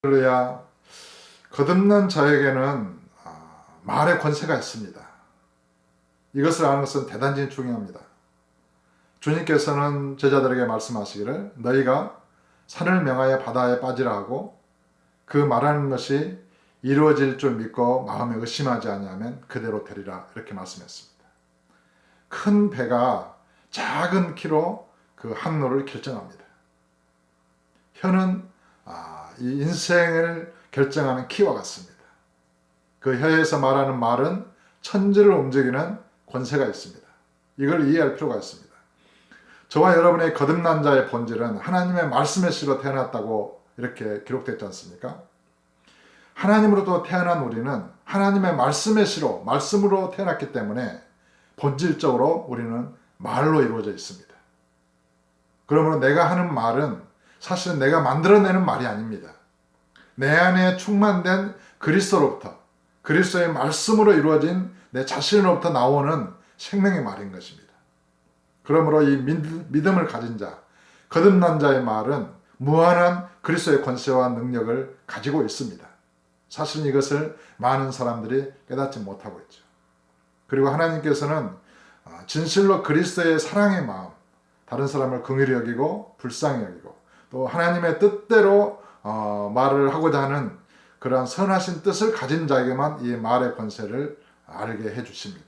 할렐루야. 거듭난 자에게는 말의 권세가 있습니다. 이것을 아는 것은 대단히 중요합니다. 주님께서는 제자들에게 말씀하시기를 너희가 산을 명하여 바다에 빠지라 하고 그 말하는 것이 이루어질 줄 믿고 마음에 의심하지 아니하면 그대로 되리라 이렇게 말씀했습니다. 큰 배가 작은 키로 그 항로를 결정합니다. 혀는 이 인생을 결정하는 키와 같습니다. 그 혀에서 말하는 말은 천지를 움직이는 권세가 있습니다. 이걸 이해할 필요가 있습니다. 저와 여러분의 거듭난 자의 본질은 하나님의 말씀의 씨로 태어났다고 이렇게 기록됐지 않습니까? 하나님으로부터 태어난 우리는 하나님의 말씀의 씨로, 말씀으로 태어났기 때문에 본질적으로 우리는 말로 이루어져 있습니다. 그러므로 내가 하는 말은 사실은 내가 만들어내는 말이 아닙니다. 내 안에 충만된 그리스도로부터, 그리스도의 말씀으로 이루어진 내 자신으로부터 나오는 생명의 말인 것입니다. 그러므로 이 믿음을 가진 자, 거듭난 자의 말은 무한한 그리스도의 권세와 능력을 가지고 있습니다. 사실은 이것을 많은 사람들이 깨닫지 못하고 있죠. 그리고 하나님께서는 진실로 그리스도의 사랑의 마음, 다른 사람을 긍휼히 여기고 불쌍히 여기고 또 하나님의 뜻대로 말을 하고자 하는 그러한 선하신 뜻을 가진 자에게만 이 말의 권세를 알게 해주십니다.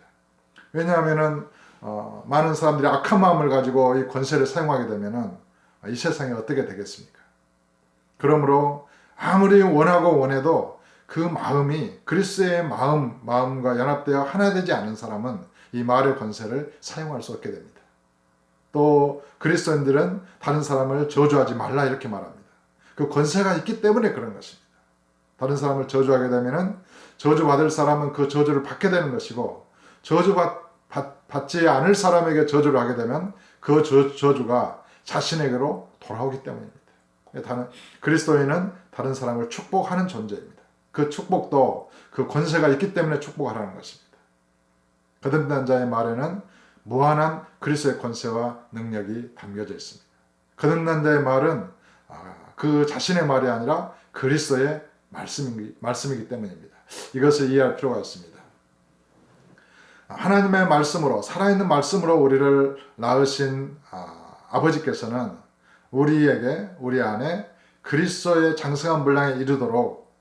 왜냐하면 많은 사람들이 악한 마음을 가지고 이 권세를 사용하게 되면 이 세상이 어떻게 되겠습니까? 그러므로 아무리 원하고 원해도 그 마음이 그리스도의 마음과 연합되어 하나 되지 않은 사람은 이 말의 권세를 사용할 수 없게 됩니다. 또 그리스도인들은 다른 사람을 저주하지 말라 이렇게 말합니다. 그 권세가 있기 때문에 그런 것입니다. 다른 사람을 저주하게 되면 저주받을 사람은 그 저주를 받게 되는 것이고 저주받지 않을 사람에게 저주를 하게 되면 그 저주가 자신에게로 돌아오기 때문입니다. 그리스도인은 다른 사람을 축복하는 존재입니다. 그 축복도 그 권세가 있기 때문에 축복하라는 것입니다. 거듭난 자의 말에는 무한한 그리스도의 권세와 능력이 담겨져 있습니다. 거듭난 자의 말은 그 자신의 말이 아니라 그리스도의 말씀이기 때문입니다. 이것을 이해할 필요가 있습니다. 하나님의 말씀으로, 살아있는 말씀으로 우리를 낳으신 아버지께서는 우리 안에 그리스도의 장성한 분량에 이르도록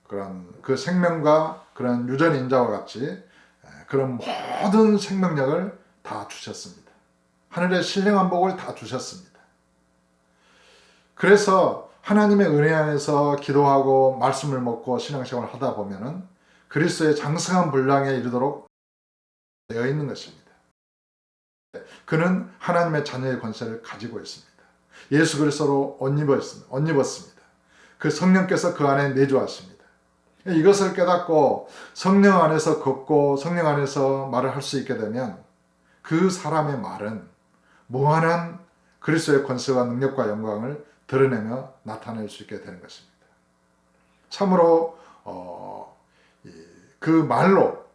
그런 그 생명과 그런 유전인자와 같이 그런 모든 생명력을 다 주셨습니다. 하늘의 신령한 복을 다 주셨습니다. 그래서 하나님의 은혜 안에서 기도하고 말씀을 먹고 신앙생활을 하다 보면은 그리스도의 장성한 분량에 이르도록 되어 있는 것입니다. 그는 하나님의 자녀의 권세를 가지고 있습니다. 예수 그리스도로 옷 입었습니다. 그 성령께서 그 안에 내주하십니다. 이것을 깨닫고 성령 안에서 걷고 성령 안에서 말을 할 수 있게 되면 그 사람의 말은 무한한 그리스도의 권세와 능력과 영광을 드러내며 나타낼 수 있게 되는 것입니다. 참으로 그 말로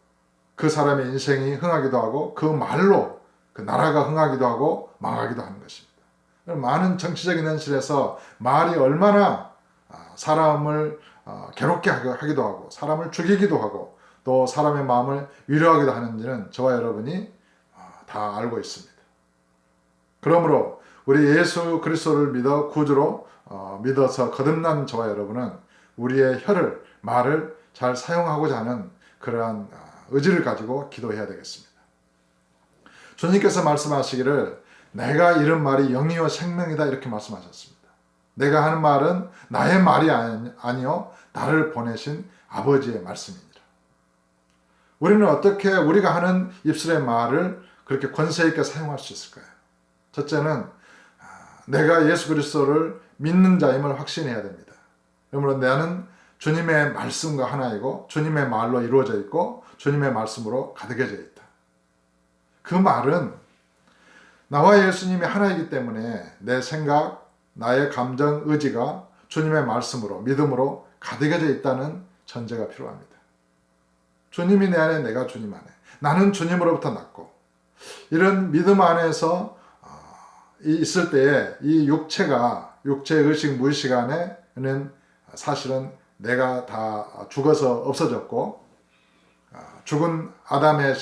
그 사람의 인생이 흥하기도 하고 그 말로 그 나라가 흥하기도 하고 망하기도 하는 것입니다. 많은 정치적인 현실에서 말이 얼마나 사람을 괴롭게 하기도 하고 사람을 죽이기도 하고 또 사람의 마음을 위로하기도 하는지는 저와 여러분이 다 알고 있습니다. 그러므로 우리 예수 그리스도를 믿어 구주로 믿어서 거듭난 저와 여러분은 우리의 말을 잘 사용하고자 하는 그러한 의지를 가지고 기도해야 되겠습니다. 주님께서 말씀하시기를 내가 이른 말이 영이요 생명이다 이렇게 말씀하셨습니다. 내가 하는 말은 나의 말이 아니요 나를 보내신 아버지의 말씀입니다. 우리는 어떻게 우리가 하는 입술의 말을 그렇게 권세 있게 사용할 수 있을까요? 첫째는 내가 예수 그리스도를 믿는 자임을 확신해야 됩니다. 그러므로 나는 주님의 말씀과 하나이고 주님의 말로 이루어져 있고 주님의 말씀으로 가득해져 있다. 그 말은 나와 예수님이 하나이기 때문에 내 생각, 나의 감정, 의지가 주님의 말씀으로 믿음으로 가득해져 있다는 전제가 필요합니다. 주님이 내 안에 내가 주님 안에 나는 주님으로부터 났고 이런 믿음 안에서 있을 때에 이 육체의 의식 무의식 안에는 사실은 내가 다 죽어서 없어졌고 죽은 아담에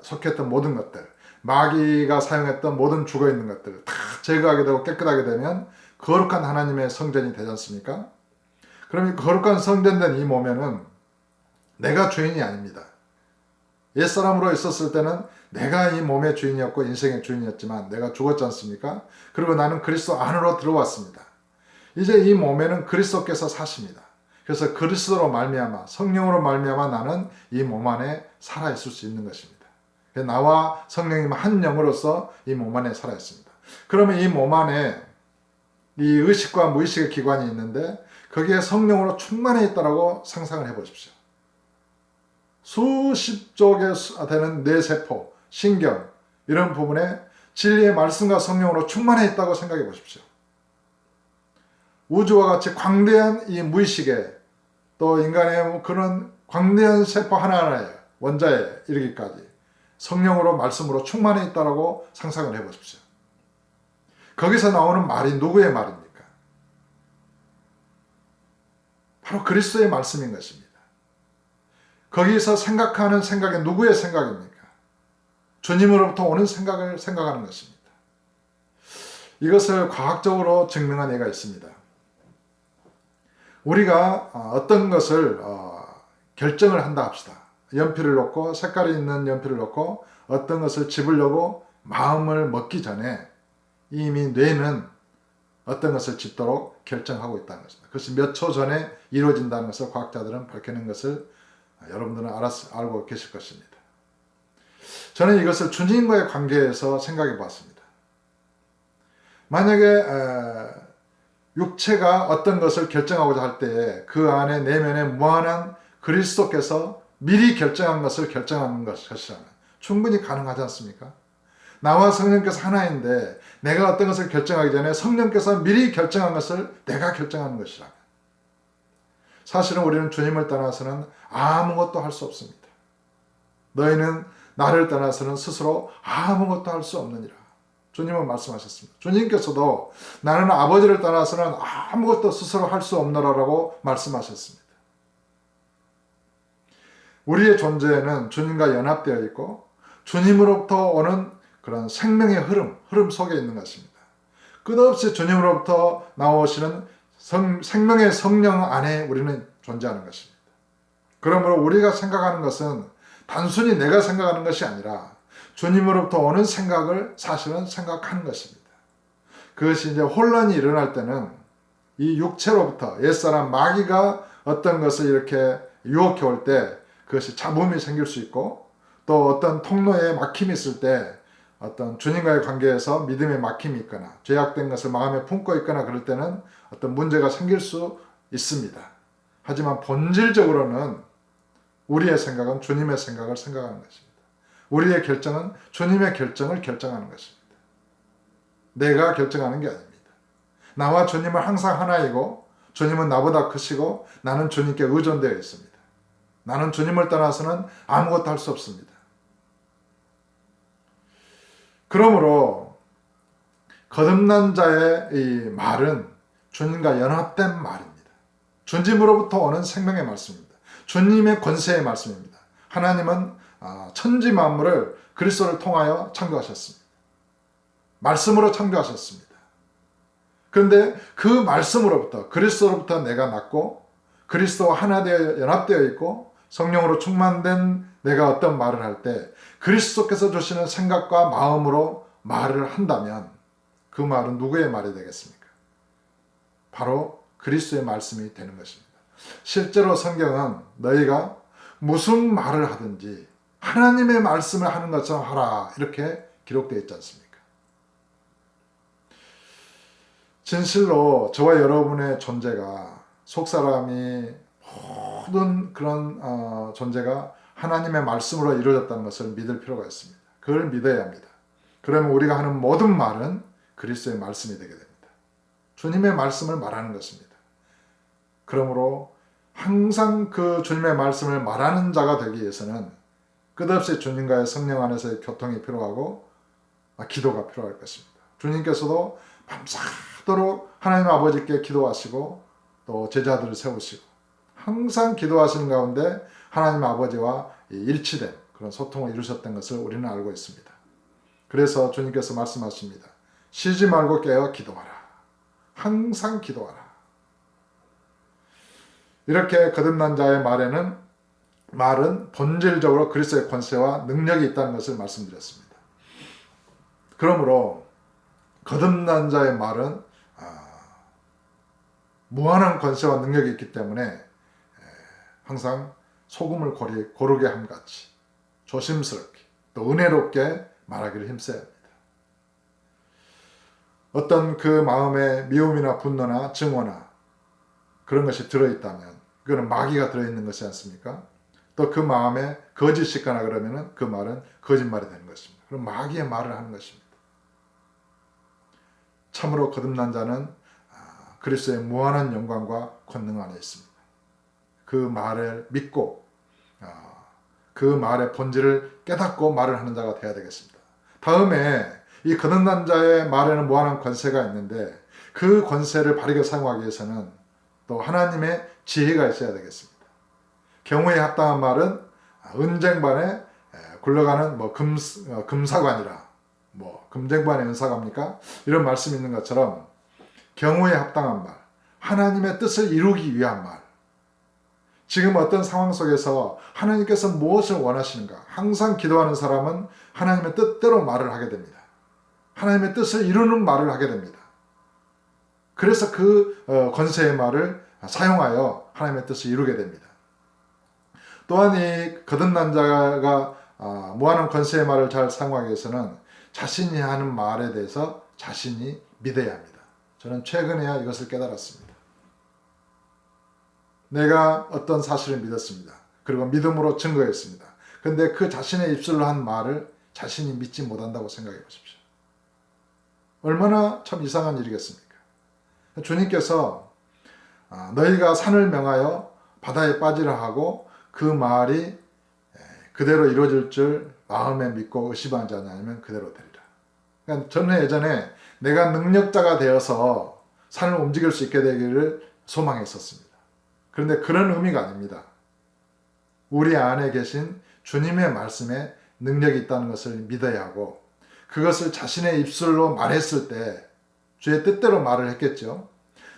속했던 모든 것들, 마귀가 사용했던 모든 죽어있는 것들을 다 제거하게 되고 깨끗하게 되면 거룩한 하나님의 성전이 되지 않습니까? 그럼 이 거룩한 성전된 이 몸에는 내가 주인이 아닙니다. 옛사람으로 있었을 때는 내가 이 몸의 주인이었고 인생의 주인이었지만 내가 죽었지 않습니까? 그리고 나는 그리스도 안으로 들어왔습니다. 이제 이 몸에는 그리스도께서 사십니다. 그래서 그리스도로 말미암아 성령으로 말미암아 나는 이 몸 안에 살아있을 수 있는 것입니다. 나와 성령님 한 영으로서 이 몸 안에 살아있습니다. 그러면 이 몸 안에 이 의식과 무의식의 기관이 있는데 거기에 성령으로 충만해 있다고 상상을 해보십시오. 수십 쪽에 되는 뇌세포, 신경 이런 부분에 진리의 말씀과 성령으로 충만해 있다고 생각해 보십시오. 우주와 같이 광대한 이 무의식에 또 인간의 그런 광대한 세포 하나하나에 원자에 이르기까지 성령으로 말씀으로 충만해 있다고 상상을 해 보십시오. 거기서 나오는 말이 누구의 말입니까? 바로 그리스도의 말씀인 것입니다. 거기서 생각하는 생각이 누구의 생각입니까? 주님으로부터 오는 생각을 생각하는 것입니다. 이것을 과학적으로 증명한 예가 있습니다. 우리가 어떤 것을 결정을 한다 합시다. 연필을 놓고 색깔이 있는 연필을 놓고 어떤 것을 집으려고 마음을 먹기 전에 이미 뇌는 어떤 것을 집도록 결정하고 있다는 것입니다. 그것이 몇 초 전에 이루어진다는 것을 과학자들은 밝혀낸 것을 여러분들은 알고 계실 것입니다. 저는 이것을 주님과의 관계에서 생각해 봤습니다. 만약에 육체가 어떤 것을 결정하고자 할 때에 그 안에 내면에 무한한 그리스도께서 미리 결정한 것을 결정하는 것이라면 충분히 가능하지 않습니까? 나와 성령께서 하나인데 내가 어떤 것을 결정하기 전에 성령께서 미리 결정한 것을 내가 결정하는 것이라면 사실은 우리는 주님을 떠나서는 아무것도 할 수 없습니다. 너희는 나를 떠나서는 스스로 아무것도 할 수 없느니라. 주님은 말씀하셨습니다. 주님께서도 나는 아버지를 떠나서는 아무것도 스스로 할 수 없노라라고 말씀하셨습니다. 우리의 존재는 주님과 연합되어 있고 주님으로부터 오는 그런 생명의 흐름 속에 있는 것입니다. 끝없이 주님으로부터 나오시는 생명의 성령 안에 우리는 존재하는 것입니다. 그러므로 우리가 생각하는 것은 단순히 내가 생각하는 것이 아니라 주님으로부터 오는 생각을 사실은 생각하는 것입니다. 그것이 이제 혼란이 일어날 때는 이 육체로부터 옛사람 마귀가 어떤 것을 이렇게 유혹해 올 때 그것이 잡음이 생길 수 있고 또 어떤 통로에 막힘이 있을 때 어떤 주님과의 관계에서 믿음의 막힘이 있거나 죄악된 것을 마음에 품고 있거나 그럴 때는 어떤 문제가 생길 수 있습니다. 하지만 본질적으로는 우리의 생각은 주님의 생각을 생각하는 것입니다. 우리의 결정은 주님의 결정을 결정하는 것입니다. 내가 결정하는 게 아닙니다. 나와 주님은 항상 하나이고 주님은 나보다 크시고 나는 주님께 의존되어 있습니다. 나는 주님을 떠나서는 아무것도 할 수 없습니다. 그러므로 거듭난 자의 이 말은 주님과 연합된 말입니다. 주님으로부터 오는 생명의 말씀입니다. 주님의 권세의 말씀입니다. 하나님은 천지 만물을 그리스도를 통하여 창조하셨습니다. 말씀으로 창조하셨습니다. 그런데 그 말씀으로부터 그리스도로부터 내가 낳고 그리스도와 하나 되어 연합되어 있고 성령으로 충만된 내가 어떤 말을 할 때 그리스도께서 주시는 생각과 마음으로 말을 한다면 그 말은 누구의 말이 되겠습니까? 바로 그리스도의 말씀이 되는 것입니다. 실제로 성경은 너희가 무슨 말을 하든지 하나님의 말씀을 하는 것처럼 하라 이렇게 기록되어 있지 않습니까? 진실로 저와 여러분의 존재가 속사람이 모든 그런 존재가 하나님의 말씀으로 이루어졌다는 것을 믿을 필요가 있습니다. 그걸 믿어야 합니다. 그러면 우리가 하는 모든 말은 그리스도의 말씀이 되게 됩니다. 주님의 말씀을 말하는 것입니다. 그러므로 항상 그 주님의 말씀을 말하는 자가 되기 위해서는 끝없이 주님과의 성령 안에서의 교통이 필요하고 기도가 필요할 것입니다. 주님께서도 밤새도록 하나님 아버지께 기도하시고 또 제자들을 세우시고 항상 기도하시는 가운데 하나님 아버지와 일치된 그런 소통을 이루셨던 것을 우리는 알고 있습니다. 그래서 주님께서 말씀하십니다. 쉬지 말고 깨어 기도하라. 항상 기도하라. 이렇게 거듭난 자의 말은 본질적으로 그리스도의 권세와 능력이 있다는 것을 말씀드렸습니다. 그러므로 거듭난 자의 말은 무한한 권세와 능력이 있기 때문에 항상 소금을 고르게 함같이 조심스럽게 또 은혜롭게 말하기를 힘써야 합니다. 어떤 그 마음에 미움이나 분노나 증오나 그런 것이 들어있다면 그거는 마귀가 들어있는 것이 않습니까? 또 그 마음에 거짓이 있거나 그러면 그 말은 거짓말이 되는 것입니다. 그럼 마귀의 말을 하는 것입니다. 참으로 거듭난 자는 그리스도의 무한한 영광과 권능 안에 있습니다. 그 말을 믿고 그 말의 본질을 깨닫고 말을 하는 자가 되어야 되겠습니다. 다음에 이 거듭난 자의 말에는 무한한 권세가 있는데 그 권세를 바르게 사용하기 위해서는 또 하나님의 지혜가 있어야 되겠습니다. 경우에 합당한 말은 은쟁반에 굴러가는 금사관이라 금쟁반의 은사갑니까? 이런 말씀이 있는 것처럼 경우에 합당한 말, 하나님의 뜻을 이루기 위한 말. 지금 어떤 상황 속에서 하나님께서 무엇을 원하시는가? 항상 기도하는 사람은 하나님의 뜻대로 말을 하게 됩니다. 하나님의 뜻을 이루는 말을 하게 됩니다. 그래서 그 권세의 말을 사용하여 하나님의 뜻을 이루게 됩니다. 또한 이 거듭난 자가 무한한 권세의 말을 잘 사용하기 위해서는 자신이 하는 말에 대해서 자신이 믿어야 합니다. 저는 최근에야 이것을 깨달았습니다. 내가 어떤 사실을 믿었습니다. 그리고 믿음으로 증거했습니다. 그런데 그 자신의 입술로 한 말을 자신이 믿지 못한다고 생각해 보십시오. 얼마나 참 이상한 일이겠습니까? 주님께서 너희가 산을 명하여 바다에 빠지라 하고 그 말이 그대로 이루어질 줄 마음에 믿고 의심하지 않으면 그대로 되리라. 그러니까 저는 예전에 내가 능력자가 되어서 산을 움직일 수 있게 되기를 소망했었습니다. 그런데 그런 의미가 아닙니다. 우리 안에 계신 주님의 말씀에 능력이 있다는 것을 믿어야 하고 그것을 자신의 입술로 말했을 때 주의 뜻대로 말을 했겠죠.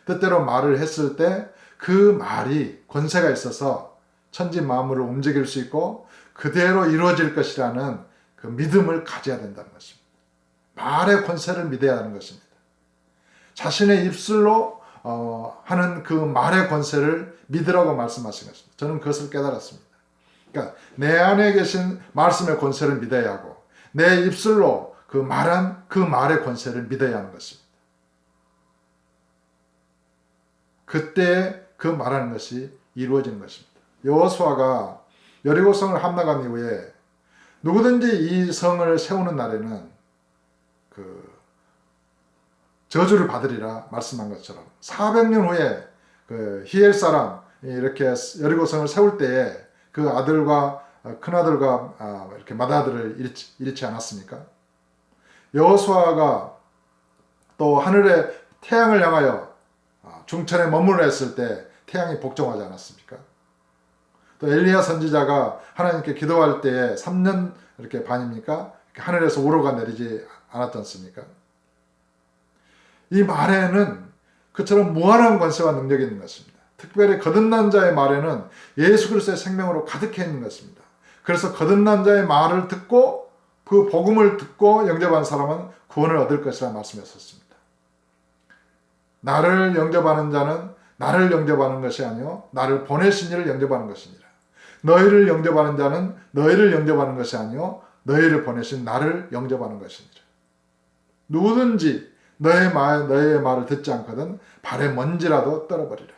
뜻대로 말을 했을 때 그 말이 권세가 있어서 천지 만물을 움직일 수 있고 그대로 이루어질 것이라는 그 믿음을 가져야 된다는 것입니다. 말의 권세를 믿어야 하는 것입니다. 자신의 입술로 하는 그 말의 권세를 믿으라고 말씀하신 것입니다. 저는 그것을 깨달았습니다. 그러니까 내 안에 계신 말씀의 권세를 믿어야 하고 내 입술로 그 말한 그 말의 권세를 믿어야 하는 것입니다. 그때 그 말하는 것이 이루어지는 것입니다. 여호수아가 여리고성을 함락한 이후에 누구든지 이 성을 세우는 날에는 그 저주를 받으리라 말씀한 것처럼 400년 후에 그 히엘 사람이 이렇게 여리고성을 세울 때에 그 아들과 큰아들과 이렇게 맏아들을 잃지 않았습니까? 여호수아가 또 하늘에 태양을 향하여 중천에 머무르라 했을 때 태양이 복종하지 않았습니까? 또 엘리야 선지자가 하나님께 기도할 때에 3년 이렇게 반입니까? 하늘에서 우로가 내리지 않았지 않습니까? 이 말에는 그처럼 무한한 권세와 능력이 있는 것입니다. 특별히 거듭난 자의 말에는 예수 그리스도의 생명으로 가득해 있는 것입니다. 그래서 거듭난 자의 말을 듣고 그 복음을 듣고 영접한 사람은 구원을 얻을 것이라 말씀했었습니다. 나를 영접하는 자는 나를 영접하는 것이 아니요 나를 보내신 이를 영접하는 것이니라. 너희를 영접하는 자는 너희를 영접하는 것이 아니요 너희를 보내신 나를 영접하는 것이니라. 누구든지 너희의 말을 듣지 않거든 발에 먼지라도 떨어버리라.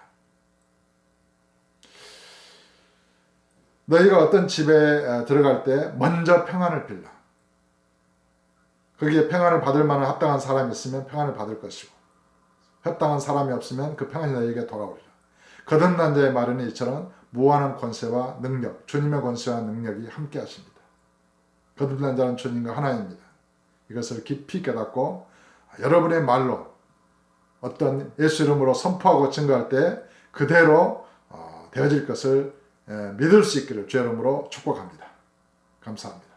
너희가 어떤 집에 들어갈 때 먼저 평안을 빌라. 거기에 평안을 받을 만한 합당한 사람이 있으면 평안을 받을 것이고 합당한 사람이 없으면 그 평안이 너희에게 돌아오리라. 거듭난 자의 말에는 이처럼 무한한 권세와 능력, 주님의 권세와 능력이 함께 하십니다. 거듭난 자는 주님과 하나입니다. 이것을 깊이 깨닫고 여러분의 말로 어떤 예수 이름으로 선포하고 증거할 때 그대로 되어질 것을 믿을 수 있기를 주의 이름으로 축복합니다. 감사합니다.